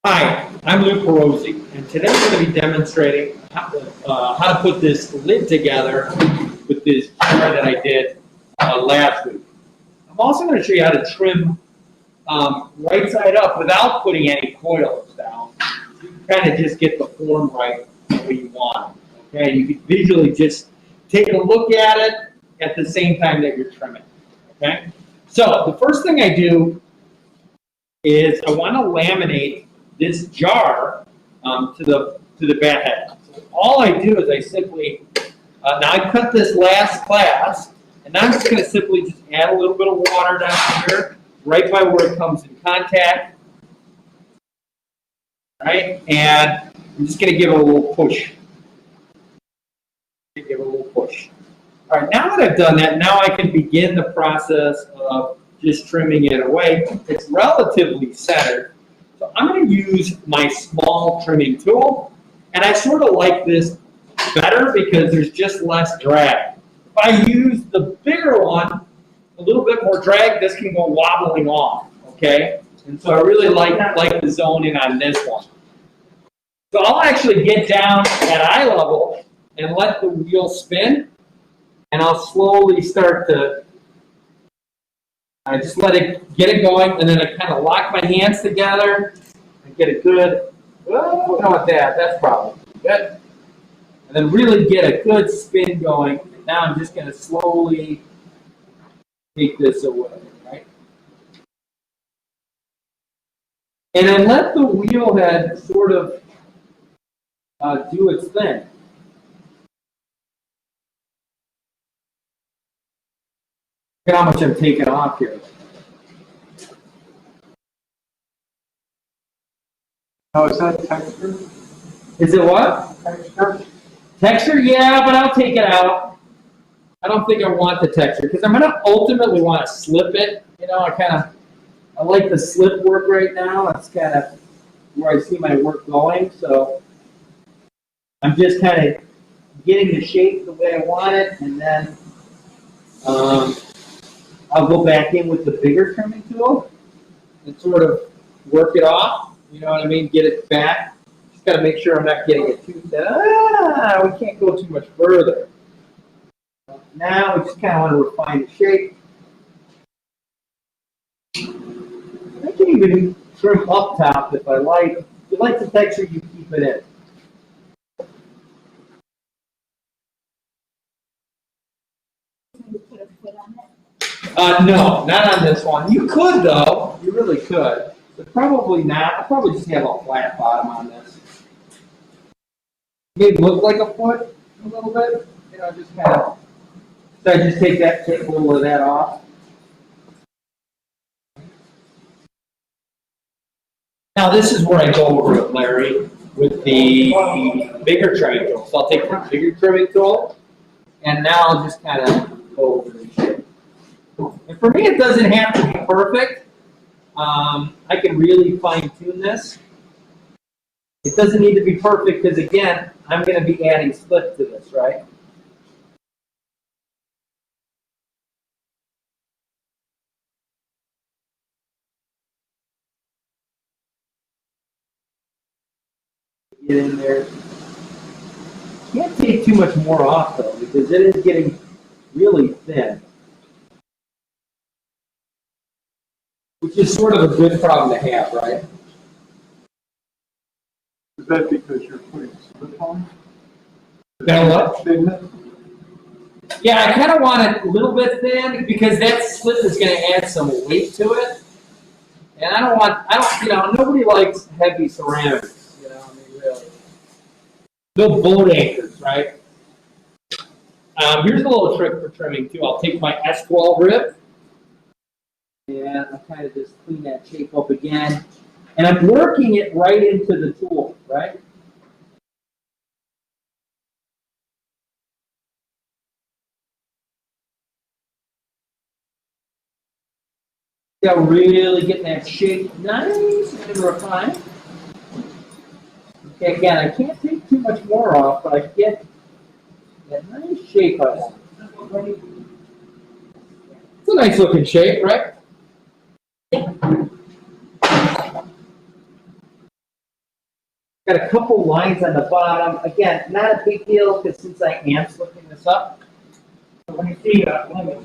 Hi, I'm Pierozzi, and today I'm going to be demonstrating how to put this lid together with this jar that I did last week. I'm also going to show you how to trim right side up without putting any coils down. You can kind of just get the form right the way you want it. Okay, you can visually just take a look at it at the same time that you're trimming. Okay, so the first thing I do is I want to laminate this jar to the bat head. So all I do is I simply now I cut this last class, and now I'm just going to simply just add a little bit of water down here, right by where it comes in contact. Right, and I'm just going to give it a little push. Give it a little push. All right, now that I've done that, now I can begin the process of just trimming it away. It's relatively centered. So I'm going to use my small trimming tool, and I sort of like this better because there's just less drag. If I use the bigger one, a little bit more drag, this can go wobbling off, okay? And so I really like the zoning on this one. So I'll actually get down at eye level and let the wheel spin, and I'll slowly start to I just let it get it going, and then I kind of lock my hands together and get a good, well, how about that? That's probably good. And then really get a good spin going. And now I'm just going to slowly take this away, right? And then let the wheel head sort of do its thing. Look at how much I'm taking off here. Oh, is that texture? Is it what? Texture? Texture, yeah, but I'll take it out. I don't think I want the texture because I'm going to ultimately want to slip it. You know, I like the slip work right now. That's kind of where I see my work going. So I'm just kind of getting the shape the way I want it, and then I'll go back in with the bigger trimming tool and sort of work it off. You know what I mean? Get it back. Just got to make sure I'm not getting it too thin. We can't go too much further. Now we just kind of want to refine the shape. I can even trim up top if I like. If you like the texture, you keep it in. No, not on this one. You could though. You really could. But probably not. I'll probably just have a flat bottom on this. Maybe look like a foot a little bit. You know, just kind of. So I just take a little of that off. Now this is where I go over it, Larry, with the bigger trimming tool. So I'll take the bigger trimming tool, and now I'll just kind of go over the shape. And for me, it doesn't have to be perfect. I can really fine tune this. It doesn't need to be perfect because, again, I'm going to be adding slip to this, right? Get in there. Can't take too much more off, though, because it is getting really thin. Which is sort of a good problem to have, right? Is that because you're putting slip on? Now what? Thinness? Yeah, I kind of want it a little bit thin because that slip is going to add some weight to it. And nobody likes heavy ceramics, you know, I mean, really. No boat anchors, right? Here's a little trick for trimming, too. I'll take my S12 rib, and I'll kind of just clean that shape up again. And I'm working it right into the tool, right? Yeah, really getting that shape nice and refined. Okay, again, I can't take too much more off, but I get that nice shape I want. It's a nice looking shape, right? Got a couple lines on the bottom. Again, not a big deal because since I am slipping this up. So when you see let me,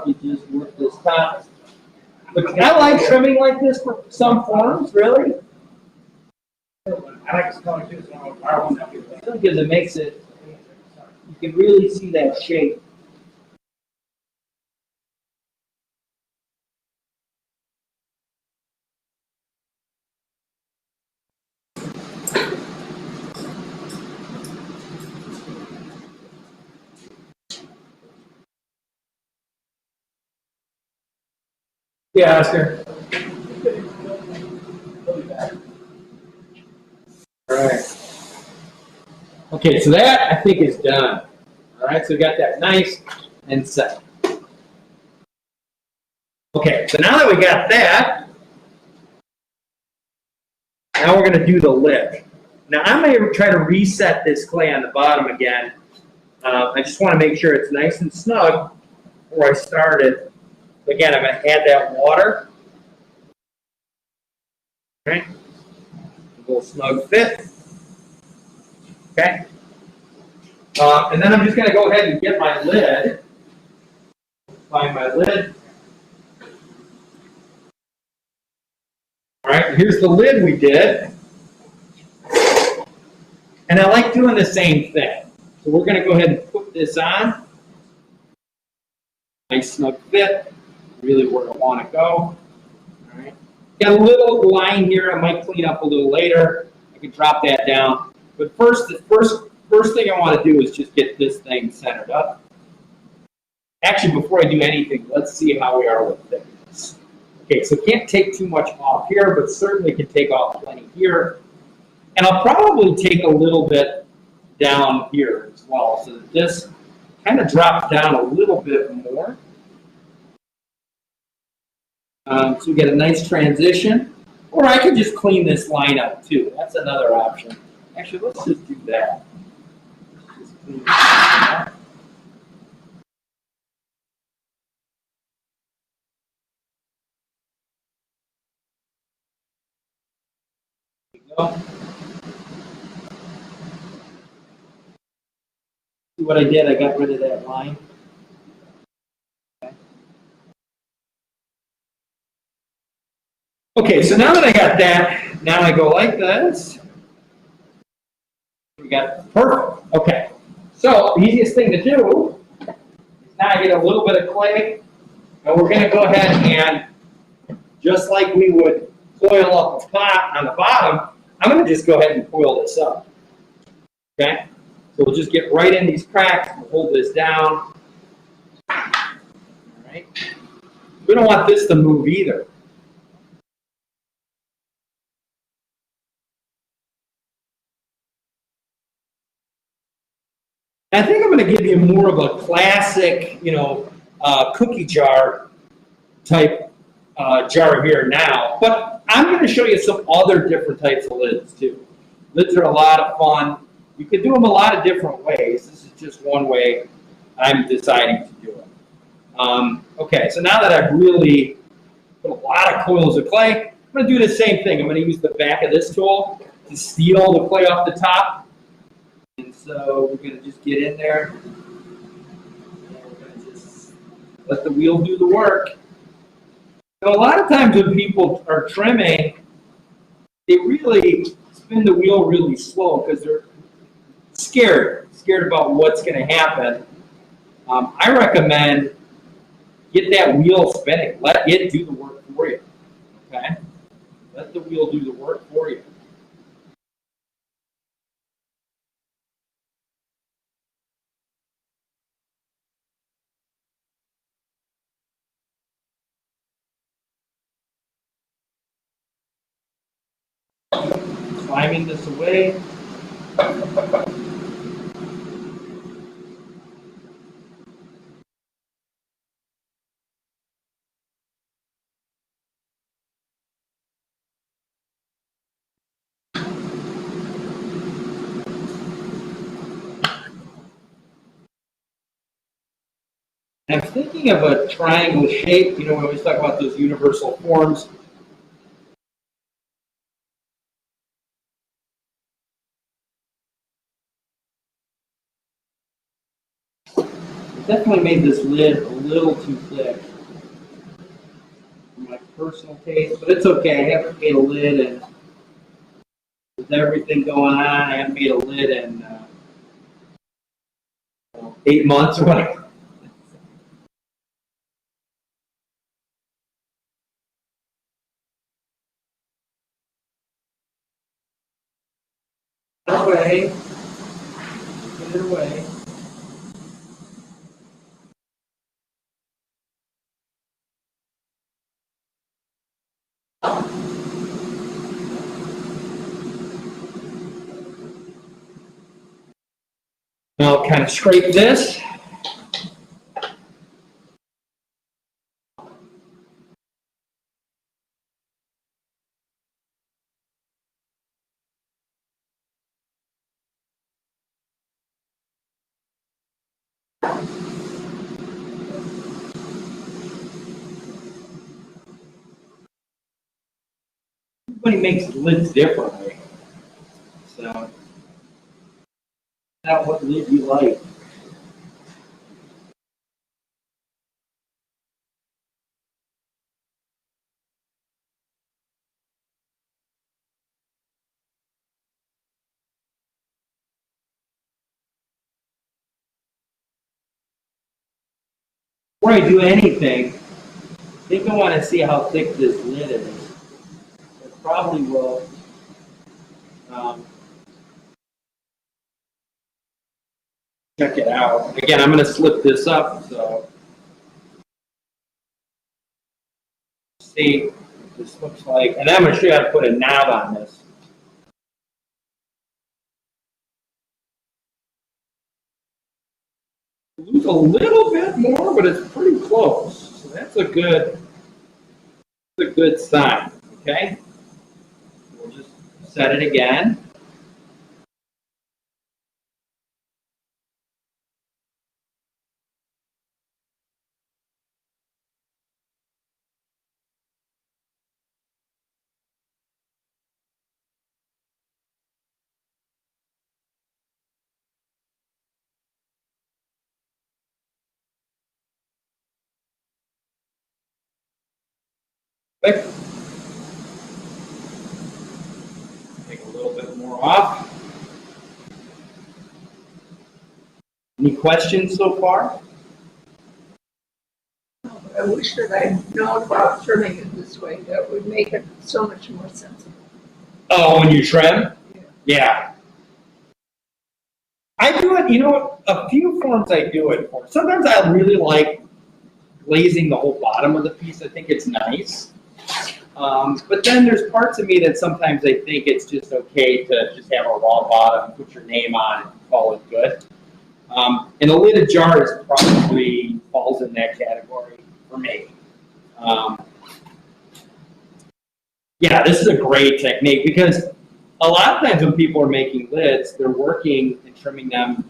you just work this top. But I like trimming like this for some forms, really. I like this color too, so I want that. Because it makes it, you can really see that shape. Yeah, Oscar. All right. Okay, so that I think is done. All right, so we got that nice and set. Okay, so now that we got that, now we're going to do the lip. Now I'm going to try to reset this clay on the bottom again. I just want to make sure it's nice and snug where I started. Again, I'm going to add that water. Okay, a little snug fit. Okay, and then I'm just going to go ahead and get my lid. Find my lid. All right, here's the lid we did. And I like doing the same thing. So we're going to go ahead and put this on. Nice snug fit, really where I want to go. All right. Got a little line here I might clean up a little later. I can drop that down. But first, the first thing I want to do is just get this thing centered up. Actually, before I do anything, let's see how we are with thickness. Okay, so can't take too much off here, but certainly can take off plenty here. And I'll probably take a little bit down here as well, so that this kind of drops down a little bit more. So we get a nice transition. Or I could just clean this line up too. That's another option. Actually, let's just do that. Let's just clean this up. There we go. See what I did? I got rid of that line. Okay, so now that I got that, now I go like this. We got perfect. Okay, so the easiest thing to do is now I get a little bit of clay, and we're going to go ahead and just like we would coil up a pot on the bottom, I'm going to just go ahead and coil this up. Okay, so we'll just get right in these cracks. We'll hold this down. All right. We don't want this to move either. I think I'm going to give you more of a classic, cookie jar type jar here now. But I'm going to show you some other different types of lids too. Lids are a lot of fun. You can do them a lot of different ways. This is just one way I'm deciding to do it. Okay, so now that I've really put a lot of coils of clay, I'm going to do the same thing. I'm going to use the back of this tool to steal the clay off the top. And so we're going to just get in there, and we're going to just let the wheel do the work. So a lot of times when people are trimming, they really spin the wheel really slow because they're scared about what's going to happen. I recommend get that wheel spinning. Let it do the work for you. Okay? Let the wheel do the work for you. Climbing this away. I'm thinking of a triangle shape. We always talk about those universal forms. definitely made this lid a little too thick for my personal taste, but it's okay. I haven't made a lid, and with everything going on, I haven't made a lid in 8 months or whatever. Away, get it away. Now I'll kind of scrape this. Everybody makes lids differently. So, find out what lid you like. Before I do anything, I think I want to see how thick this lid is. It probably will. Um, Check it out. Again, I'm going to slip this up, so see what this looks like. And I'm going to show you how to put a knob on this. Lose a little bit more, but it's pretty close. So that's a good sign. Okay. We'll just set it again. Quick. Take a little bit more off. Any questions so far? I wish that I'd known about trimming it this way. That would make it so much more sensible. Oh, when you trim? Yeah. Yeah. I do it, a few forms I do it for. Sometimes I really like glazing the whole bottom of the piece. I think it's nice. But then there's parts of me that sometimes I think it's just okay to just have a raw bottom, put your name on it, and call it good. And a lidded jar is probably falls in that category for me. Yeah, this is a great technique because a lot of times when people are making lids, they're working and trimming them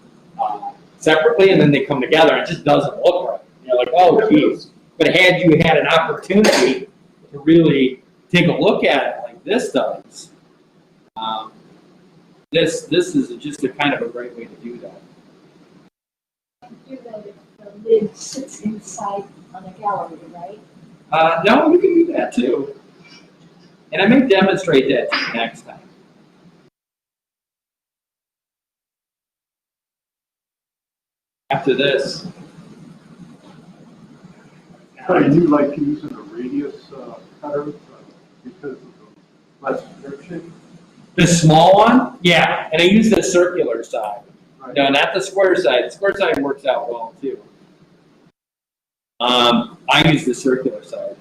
separately, and then they come together, and it just doesn't look right. You're like, oh, geez. But had you had an opportunity to really take a look at it like this does, this is just a kind of a great way to do that. Do that if the lid sits inside on a gallery, right? No, you can do that too. And I may demonstrate that to you next time. After this. So you like using a radius cutter because of the less friction? The small one? Yeah, and I use the circular side. Right. No, not the square side. The square side works out well too. I use the circular side.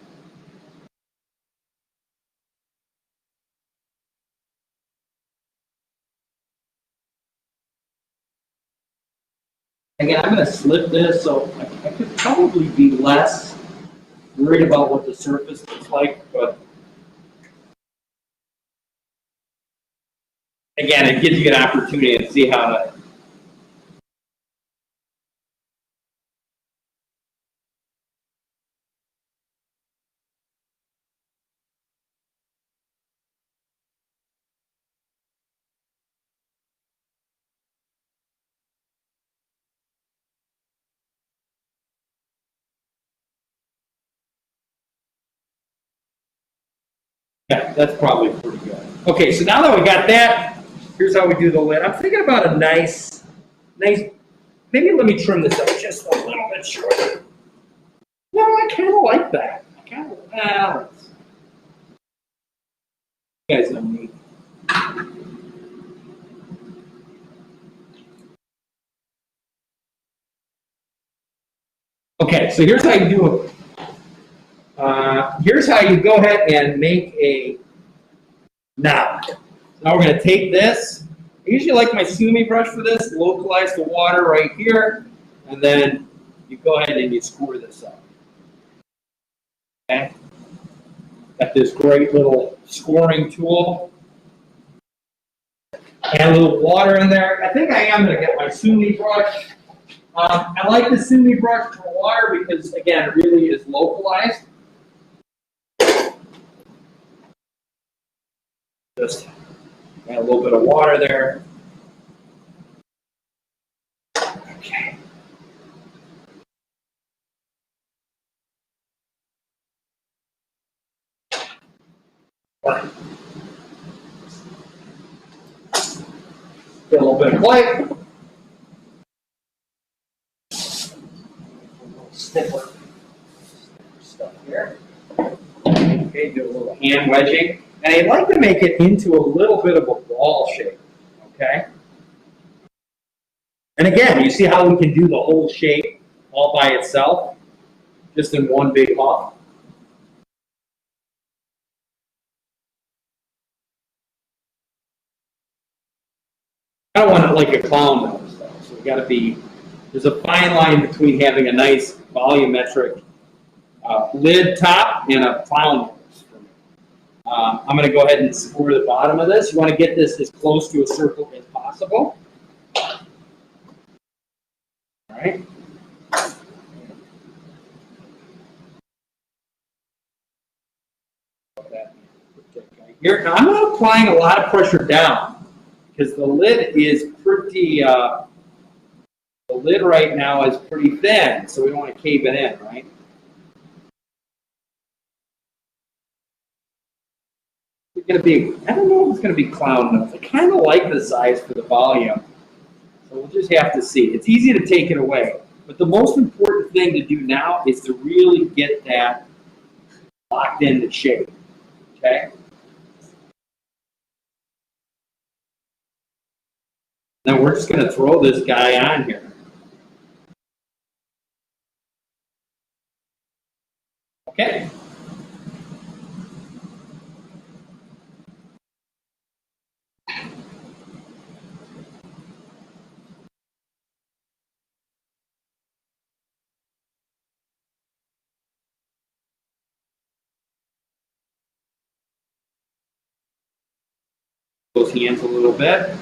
Again, I'm going to slip this, so I could probably be less worried about what the surface looks like, but again, it gives you an opportunity to see how to Yeah, that's probably pretty good. Okay, so now that we got that, here's how we do the lid. I'm thinking about a nice, maybe let me trim this up just a little bit shorter. No, I kind of like that. I kind of, you guys know me. Okay, so here's how you do it. Here's how you go ahead and make a knot. Now we're going to take this. I usually like my Sumi brush for this, localize the water right here, and then you go ahead and you score this up. Okay? Got this great little scoring tool. Add a little water in there. I think I am going to get my Sumi brush. I like the Sumi brush for water because, again, it really is localized. Just add a little bit of water there. Okay. Get a little bit of clay. Snipper stuff here. Okay, do a little hand wedging. And I'd like to make it into a little bit of a ball shape. Okay? And again, you see how we can do the whole shape all by itself, just in one big puff. I don't want it like a clown nose, though. So we got to be. There's a fine line between having a nice volumetric lid top and a clown nose. For me. I'm going to go ahead and score the bottom of this. You want to get this as close to a circle as possible. All right. Here, now I'm not applying a lot of pressure down because the lid is pretty. The lid right now is pretty thin, so we don't want to cave it in, right? It's going to be. I don't know if it's going to be clown nose. I kind of like the size for the volume, so we'll just have to see. It's easy to take it away, but the most important thing to do now is to really get that locked into shape. Okay. Now we're just going to throw this guy on here. Okay. Those hands a little bit.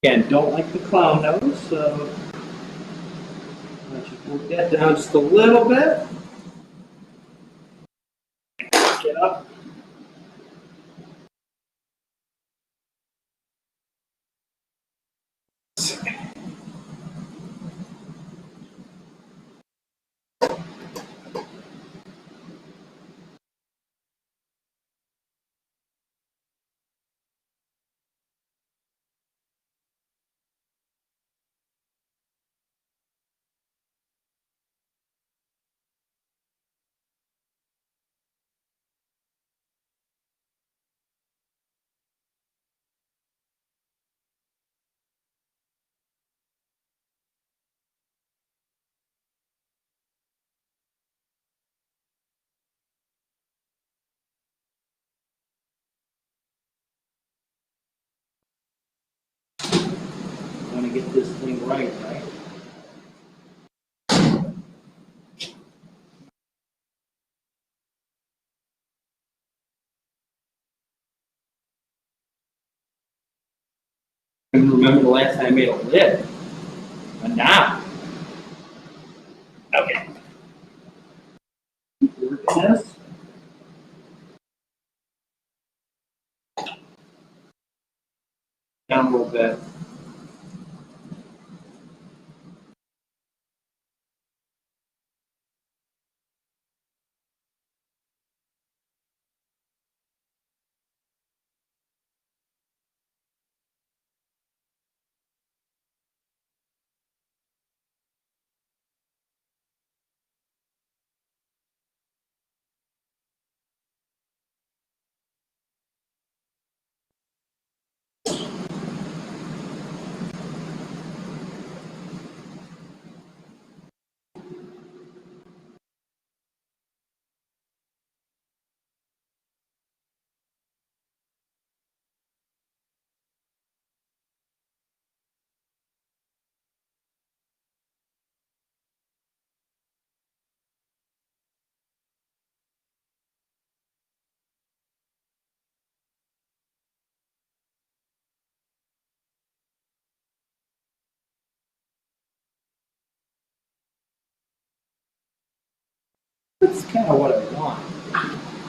Again, don't like the clown nose, so let's just work that down just a little bit. Get up. get this thing right, right? I can remember the last time I made a lid. A knob. Okay. Keep working this. Down a little bit. That's kind of what I want.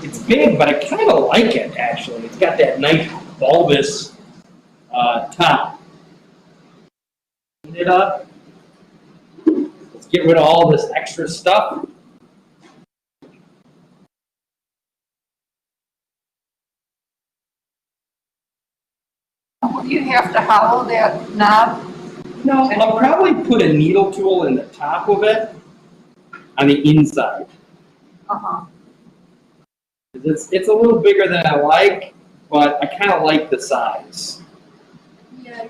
It's big, but I kind of like it, actually. It's got that nice bulbous top. Clean it up. Let's get rid of all this extra stuff. Will you have to hollow that knob? No, I'll probably put a needle tool in the top of it on the inside. Uh-huh. It's a little bigger than I like, but I kind of like the size. Yeah.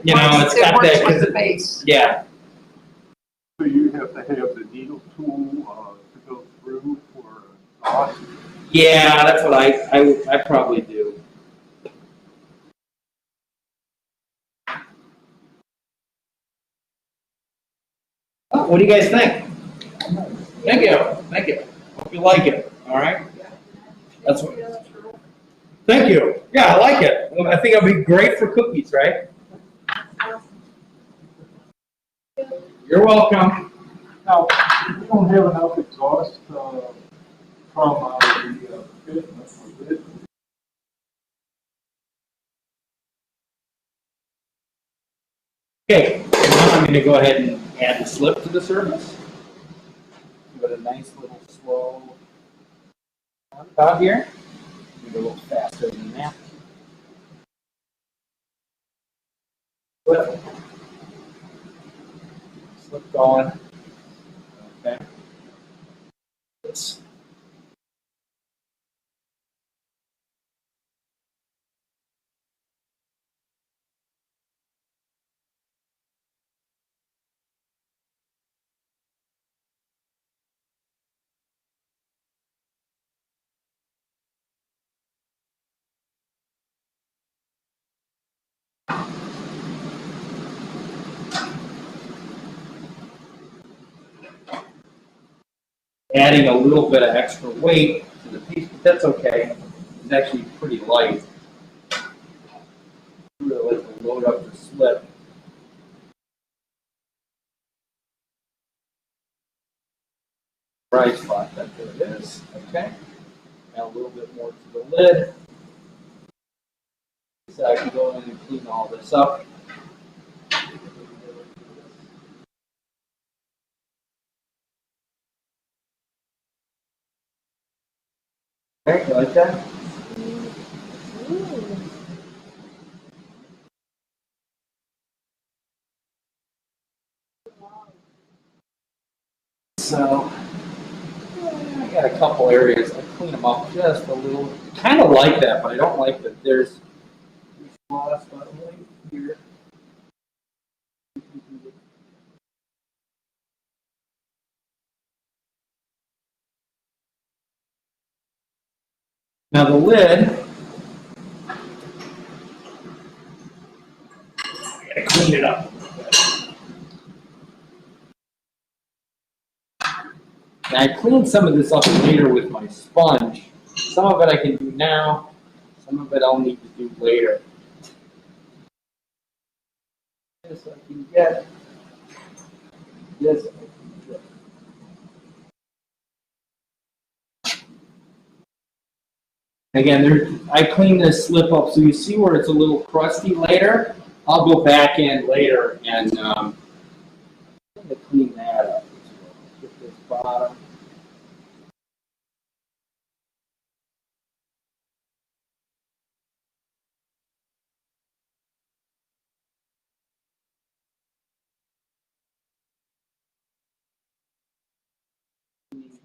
You know, it's got works that. with the base. Yeah. So you have to have the needle tool to go through for exhaust. Yeah, that's what I probably do. Oh, what do you guys think? Thank you. Thank you. Hope you like it. All right. That's what. Thank you. Yeah, I like it. Well, I think it'll be great for cookies, right? You're welcome. Now, you don't have enough exhaust from the pit or lid. Okay, now I'm going to go ahead and add the slip to the surface. Give it a nice little slow about here. Maybe a little faster than that. Slip. Slip going. Okay. This. Adding a little bit of extra weight to the piece, but that's okay. It's actually pretty light. Really like to load up the slip. Right spot, there it is. Okay. Now a little bit more to the lid. So I can go in and clean all this up. Okay, you like that? So, I got a couple areas. I clean them up just a little. Kind of like that, but I don't like that there's a lot of stuff right here. Now the lid, I gotta clean it up. And I cleaned some of this up later with my sponge. Some of it I can do now, some of it I'll need to do later. This I can get. This I can get. Again, I clean this slip up so you see where it's a little crusty later. I'll go back in later and I'm going to clean that up as well. Get this bottom.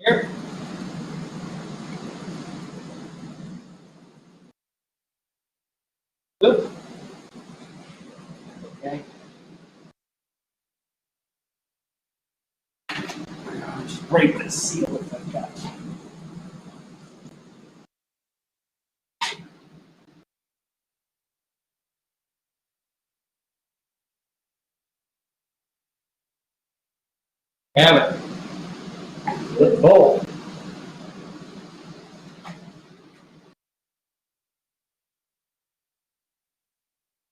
Here. Good. Okay. I'll just break this seal if I've got it. Have it. Good bowl.